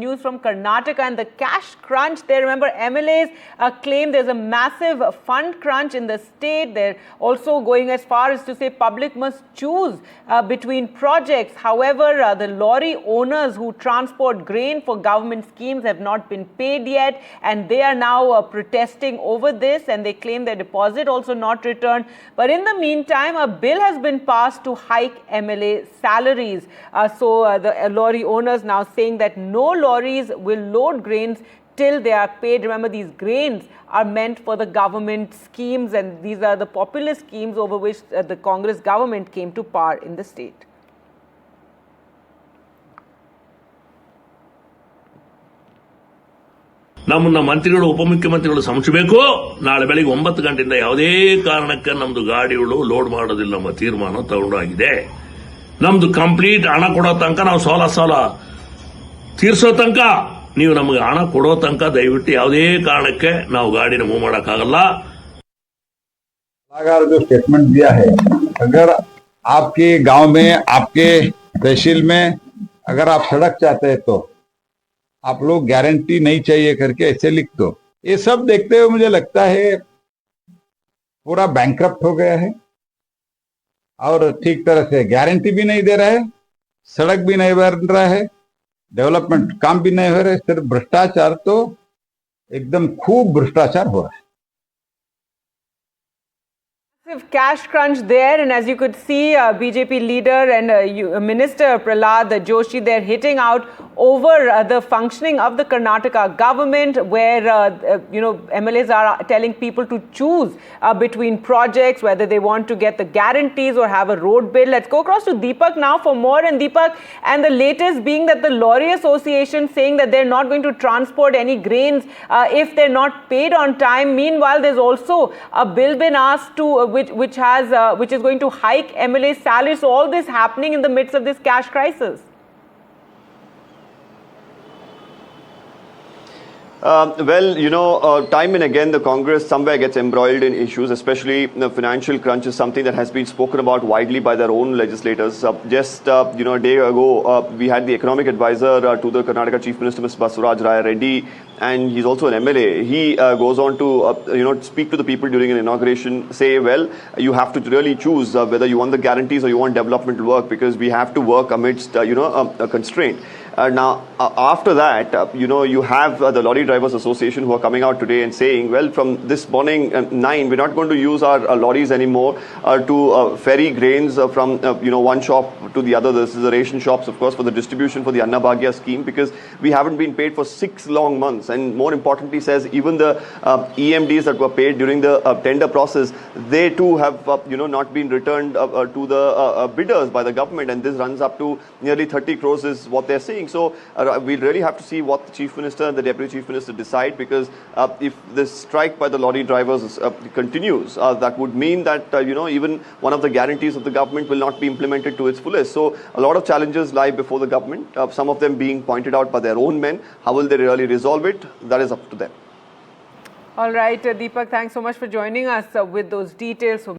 news from Karnataka and the cash crunch there. Remember, MLAs claim there's a massive fund crunch in the state. They're also going as far as to say public must choose between projects. However, the lorry owners who transport grain for government schemes have not been paid yet, and they are now protesting over this, and they claim their deposit also not returned. But in the meantime, a bill has been passed to hike MLA salaries. So the lorry owners now saying that no lorries will load grains till they are paid. Remember, these grains are meant for the government schemes, and these are the populist schemes over which the Congress government came to power in the state. ನಮ್ಮನ್ನ ಮಂತ್ರಿಗಳು ಉಪಮುಖ್ಯಮಂತ್ರಿಗಳು ಸಮೀಕ್ಷಬೇಕು. ನಾಳೆ ಬೆಳಿಗ್ಗೆ 9 ಗಂಟೆಯಿಂದ ಯಾವುದೇ ಕಾರಣಕ್ಕೆ ನಮ್ದು ಗಾಡಿಗಳು ಲೋಡ್ ಮಾಡೋದಿಲ್ಲ ಎಂಬ ತೀರ್ಮಾನ ತಗೊಂಡಾಗಿದೆ. ನಮ್ದು ಕಂಪ್ಲೀಟ್ ಹಣ ಕೊಡೋ ತನಕ ನಾವು ಸಾಲ ತೀರ್ಸೋ ತನಕ ನೀವು ನಮಗೆ ಹಣ ಕೊಡೋ ತನಕ ದಯವಿಟ್ಟು ಯಾವುದೇ ಕಾರಣಕ್ಕೆ ನಾವು ಗಾಡಿನ ಮೂವ್ ಮಾಡಕ್ಕಾಗಲ್ಲ. जो स्टेटमेंट दिया है, अगर आपके गांव में, आपके तहसील में अगर आप सड़क चाहते हैं तो आप लोग गारंटी नहीं चाहिए करके ऐसे लिख दो. ये सब देखते हुए मुझे लगता है पूरा बैंकक्रप्ट हो गया है और ठीक तरह से गारंटी भी नहीं दे रहा है, सड़क भी नहीं बन रहा है, डेवलपमेंट काम भी नहीं हो रहा है. सिर्फ भ्रष्टाचार, तो एकदम खूब भ्रष्टाचार हो रहा है. Cash crunch there, and as you could see, BJP leader and Minister Prahlad Joshi, they're hitting out over the functioning of the Karnataka government, where MLAs are telling people to choose between projects, whether they want to get the guarantees or have a road bill. Let's go across to Deepak now for more. And Deepak, and the latest being that the Lorry Association saying that they're not going to transport any grains if they're not paid on time. Meanwhile, there's also a bill been asked to which is going to hike MLA salaries. So all this happening in the midst of this cash crisis. Time and again, the Congress somewhere gets embroiled in issues, especially the financial crunch is something that has been spoken about widely by their own legislators. Just a day ago, we had the economic advisor to the Karnataka Chief Minister, Mr. Basuraj Raya Reddy, and he's also an MLA. He goes on to, speak to the people during an inauguration, say, well, you have to really choose whether you want the guarantees or you want developmental work, because we have to work amidst, a constraint. Now, after that, you have the Lorry Drivers Association who are coming out today and saying, well, from this morning 9, we're not going to use our lorries anymore to ferry grains from, one shop to the other. This is the ration shops, of course, for the distribution for the Annabhagya scheme, because we haven't been paid for 6 long months. And more importantly, says even the EMDs that were paid during the tender process, they too have, not been returned to the bidders by the government. And this runs up to nearly 30 crores is what they're saying. So we'll really have to see what the Chief Minister and the Deputy Chief Minister decide, because if this strike by the lorry drivers continues, that would mean that, even one of the guarantees of the government will not be implemented to its fullest. So a lot of challenges lie before the government, some of them being pointed out by their own men. How will they really resolve it? That is up to them. All right, Deepak, thanks so much for joining us with those details.